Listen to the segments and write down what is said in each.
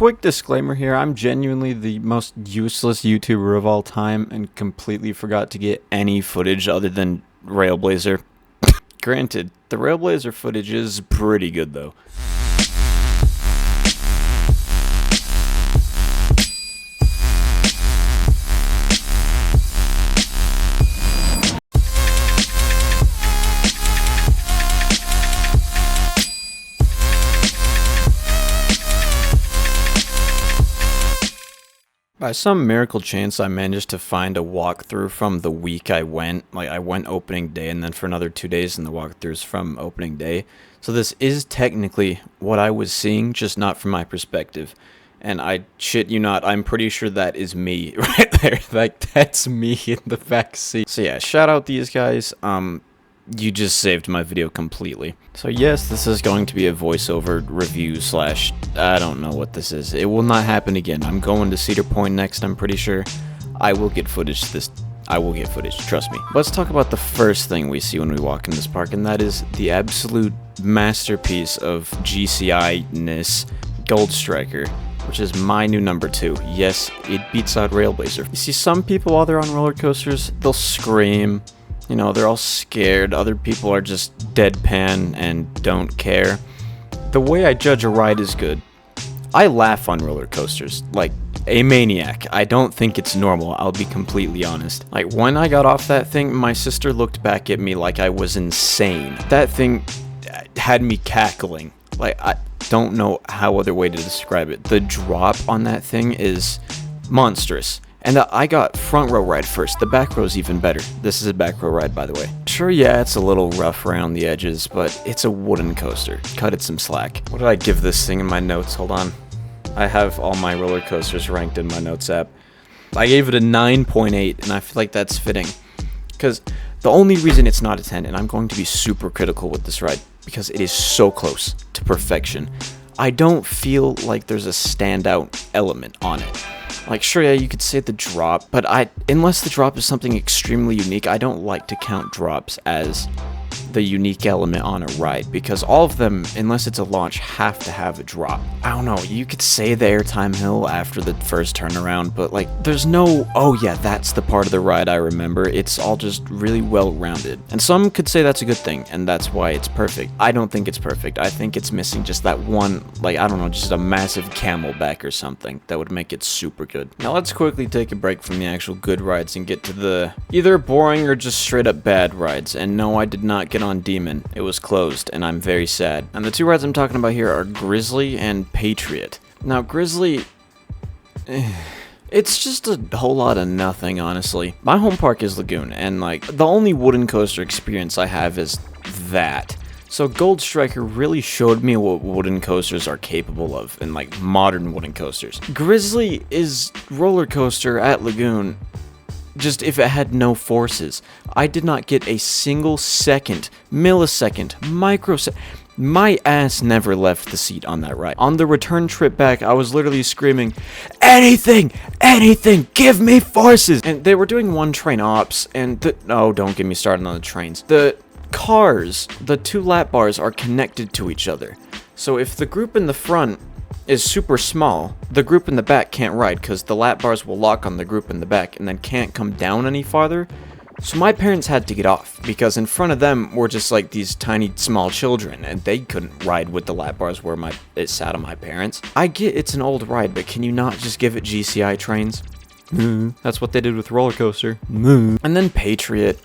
quick disclaimer here, I'm genuinely the most useless YouTuber of all time and completely forgot to get any footage other than Railblazer. Granted, the Railblazer footage is pretty good though. By some miracle chance, I managed to find a walkthrough from the week I went. Like, I went opening day, and then for another 2 days, and the walkthroughs from opening day. So this is technically what I was seeing, just not from my perspective. And I shit you not, I'm pretty sure that is me right there. Like, that's me in the back seat. So yeah, shout out these guys. You just saved my video completely. So yes, this is going to be a voiceover review slash, I don't know what this is. It will not happen again. I'm going to Cedar Point next, I'm pretty sure. I will get footage trust me. Let's talk about the first thing we see when we walk in this park, and that is the absolute masterpiece of GCI-ness, Gold Striker, which is my new number 2. Yes, it beats out Railblazer. You see, some people while they're on roller coasters, they'll scream. You know, they're all scared. Other people are just deadpan and don't care. The way I judge a ride is good. I laugh on roller coasters, like a maniac. I don't think it's normal, I'll be completely honest. Like, when I got off that thing, my sister looked back at me like I was insane. That thing had me cackling. Like, I don't know how other way to describe it. The drop on that thing is monstrous. And I got front row ride first. The back row's even better. This is a back row ride, by the way. Sure, yeah, it's a little rough around the edges, but it's a wooden coaster. Cut it some slack. What did I give this thing in my notes? Hold on. I have all my roller coasters ranked in my notes app. I gave it a 9.8, and I feel like that's fitting. Because the only reason it's not a 10, and I'm going to be super critical with this ride, because it is so close to perfection. I don't feel like there's a standout element on it. Like, sure, yeah, you could say the drop, but unless the drop is something extremely unique, I don't like to count drops as the unique element on a ride, because all of them, unless it's a launch, have to have a drop. I don't know, you could say the airtime hill after the first turnaround, but like, there's no, oh yeah, that's the part of the ride I remember. It's all just really well-rounded. And some could say that's a good thing, and that's why it's perfect. I don't think it's perfect. I think it's missing just that one, like, I don't know, just a massive camelback or something that would make it super good. Now let's quickly take a break from the actual good rides and get to the either boring or just straight up bad rides. And no, I did not get on Demon. It was closed, and I'm very sad. And the two rides I'm talking about here are Grizzly and Patriot. Now, Grizzly, it's just a whole lot of nothing, honestly. My home park is Lagoon, and like, the only wooden coaster experience I have is that. So Gold Striker really showed me what wooden coasters are capable of, and like modern wooden coasters. Grizzly is roller coaster at Lagoon, just if it had no forces. I did not get a single second, millisecond, microsecond. My ass never left the seat on that ride. On the return trip back, I was literally screaming, anything, anything, give me forces. And they were doing one train ops, and don't get me started on the trains. The cars, the 2 lap bars are connected to each other. So if the group in the front is super small, the group in the back can't ride because the lap bars will lock on the group in the back and then can't come down any farther. So my parents had to get off because in front of them were just like these tiny small children and they couldn't ride with the lap bars where it sat on my parents. I get it's an old ride, but can you not just give it GCI trains? That's what they did with roller coaster. And then Patriot,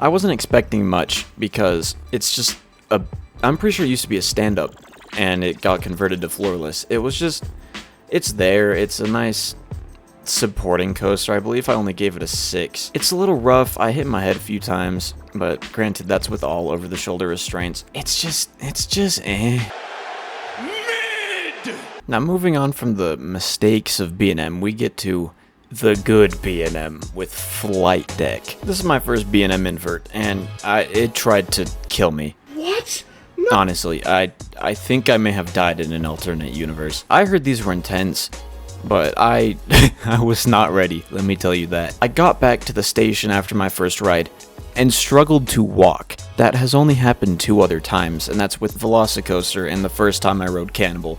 I wasn't expecting much because it's just I'm pretty sure it used to be a stand-up and it got converted to floorless. It was just, it's there. It's a nice supporting coaster. I believe I only gave it a 6. It's a little rough. I hit my head a few times, but granted, that's with all over-the-shoulder restraints. It's just eh. Mid! Now, moving on from the mistakes of B&M, we get to the good B&M with Flight Deck. This is my first B&M invert, and it tried to kill me. What? Honestly, I think I may have died in an alternate universe. I heard these were intense, but I was not ready, let me tell you that. I got back to the station after my first ride and struggled to walk. That has only happened 2 other times, and that's with Velocicoaster and the first time I rode Cannibal.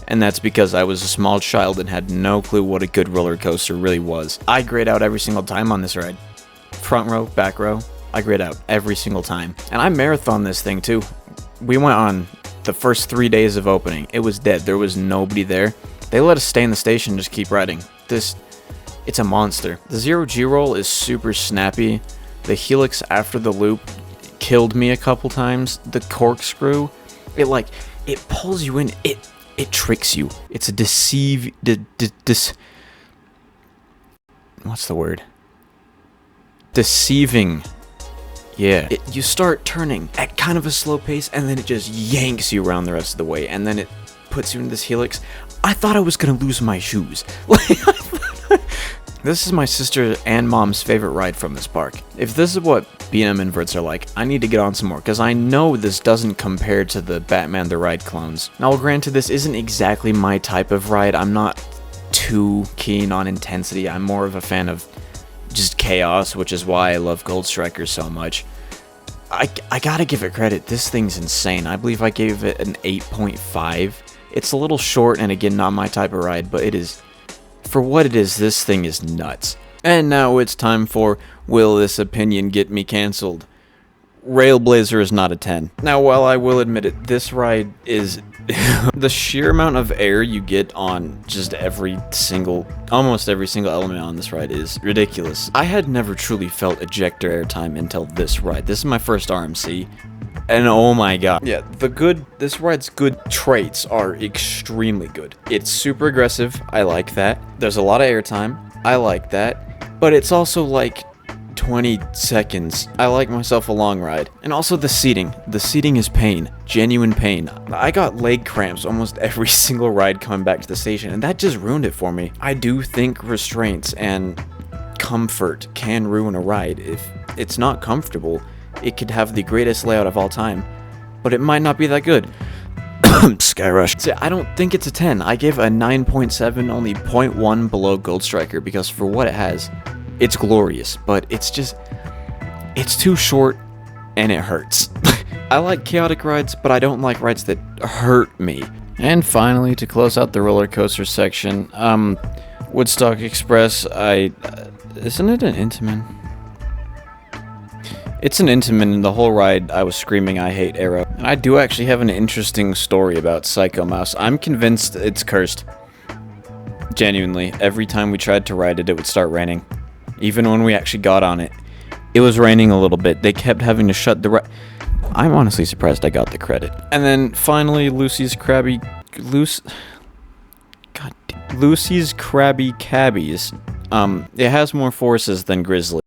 and that's because I was a small child and had no clue what a good roller coaster really was. I grayed out every single time on this ride. Front row, back row, I grayed out every single time. And I marathoned this thing too. We went on the first 3 days of opening. It was dead. There was nobody there. They let us stay in the station and just keep riding. It's a monster. The zero G roll is super snappy. The helix after the loop killed me a couple times. The corkscrew, it pulls you in. It tricks you. It's a what's the word? Deceiving. Yeah. You start turning at kind of a slow pace, and then it just yanks you around the rest of the way, and then it puts you in this helix. I thought I was gonna lose my shoes. This is my sister and mom's favorite ride from this park. If this is what B&M inverts are like, I need to get on some more, because I know this doesn't compare to the Batman the Ride clones. Now, granted, this isn't exactly my type of ride. I'm not too keen on intensity. I'm more of a fan of just chaos, which is why I love Gold Striker so much. I gotta give it credit. This thing's insane. I believe I gave it an 8.5. It's a little short, and again, not my type of ride, but it is... For what it is, this thing is nuts. And now it's time for, will this opinion get me cancelled? Railblazer is not a 10. Now, while I will admit it, this ride is... the sheer amount of air you get on just almost every single element on this ride is ridiculous. I had never truly felt ejector airtime until this ride. This is my first RMC. And oh my god. Yeah, this ride's good traits are extremely good. It's super aggressive, I like that. There's a lot of airtime, I like that. But it's also like 20 seconds. I like myself a long ride. And also the seating. The seating is pain. Genuine pain. I got leg cramps almost every single ride coming back to the station, and that just ruined it for me. I do think restraints and comfort can ruin a ride. If it's not comfortable, it could have the greatest layout of all time, but it might not be that good. Skyrush. See, I don't think it's a 10. I gave a 9.7, only 0.1 below Gold Striker, because for what it has, it's glorious, but it's too short, and it hurts. I like chaotic rides, but I don't like rides that hurt me. And finally, to close out the roller coaster section, Woodstock Express, isn't it an Intamin? It's an Intamin, and the whole ride I was screaming I hate Arrow. And I do actually have an interesting story about Psycho Mouse. I'm convinced it's cursed. Genuinely. Every time we tried to ride it, it would start raining. Even when we actually got on it, it was raining a little bit. They kept having to shut the ride. I'm honestly surprised I got the credit. And then finally, Lucy's Krabby Cabbies. It has more forces than Grizzly.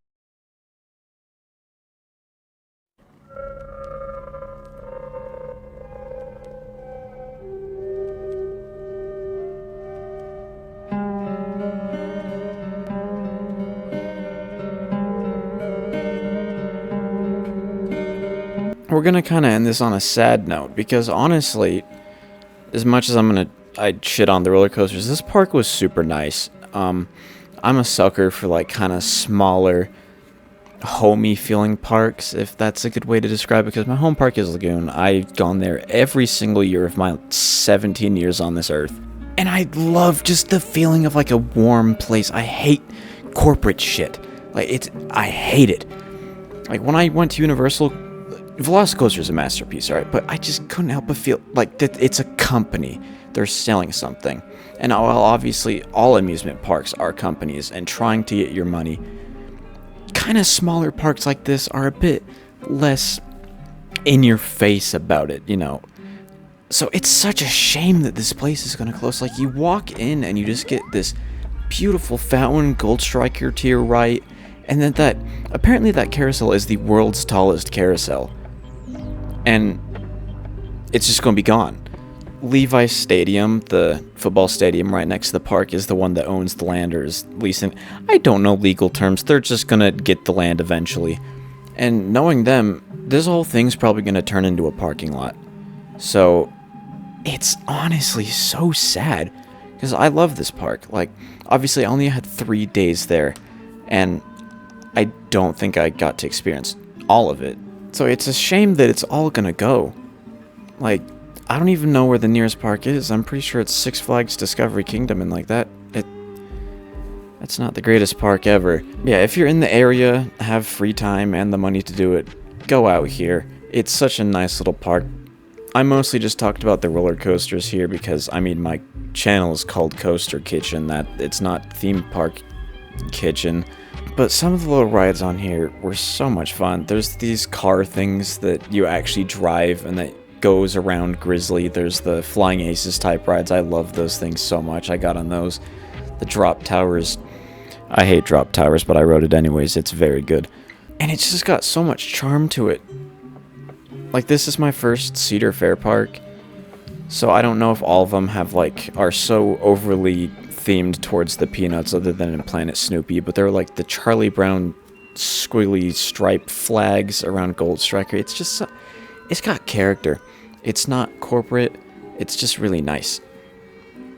We're gonna kind of end this on a sad note, because honestly, as much as I shit on the roller coasters, this park was super nice. I'm a sucker for like kind of smaller, homey feeling parks, if that's a good way to describe it, because my home park is Lagoon. I've gone there every single year of my 17 years on this earth. And I love just the feeling of like a warm place. I hate corporate shit. I hate it. Like when I went to Universal, Velocicoaster is a masterpiece, alright, but I just couldn't help but feel like that it's a company. They're selling something. And while obviously all amusement parks are companies and trying to get your money, kind of smaller parks like this are a bit less in your face about it, you know. So it's such a shame that this place is going to close. Like, you walk in and you just get this beautiful fountain, Gold Striker to your right, and then apparently that carousel is the world's tallest carousel. And it's just going to be gone. Levi's Stadium, the football stadium right next to the park, is the one that owns the land or is leasing. I don't know legal terms. They're just going to get the land eventually. And knowing them, this whole thing's probably going to turn into a parking lot. So it's honestly so sad, because I love this park. Like, obviously I only had 3 days there, and I don't think I got to experience all of it. So it's a shame that it's all gonna go. Like, I don't even know where the nearest park is. I'm pretty sure it's Six Flags Discovery Kingdom, and like that's not the greatest park ever. Yeah, if you're in the area, have free time and the money to do it, go out here. It's such a nice little park. I mostly just talked about the roller coasters here because, I mean, my channel is called Coaster Kitchen, that it's not theme park kitchen. But some of the little rides on here were so much fun. There's these car things that you actually drive and that goes around Grizzly. There's the Flying Aces type rides. I love those things so much. I got on those. The drop towers. I hate drop towers, but I rode it anyways. It's very good. And it's just got so much charm to it. Like, this is my first Cedar Fair park, so I don't know if all of them are so overly themed towards the Peanuts other than in Planet Snoopy, but they're like the Charlie Brown squiggly striped flags around Gold Striker. It's just, it's got character. It's not corporate. It's just really nice.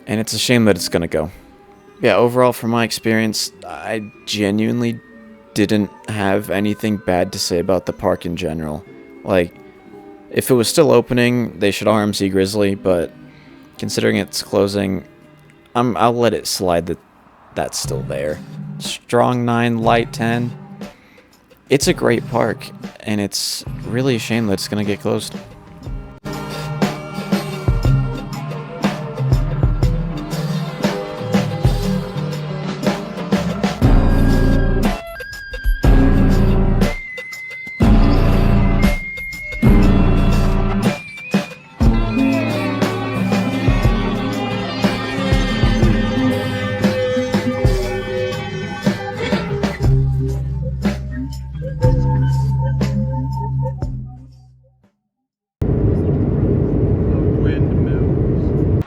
And it's a shame that it's gonna go. Yeah, overall, from my experience, I genuinely didn't have anything bad to say about the park in general. Like, if it was still opening, they should RMC Grizzly, but considering it's closing, I'll let it slide that that's still there. Strong 9, light 10. It's a great park, and it's really a shame that it's going to get closed.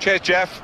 Cheers, Jeff.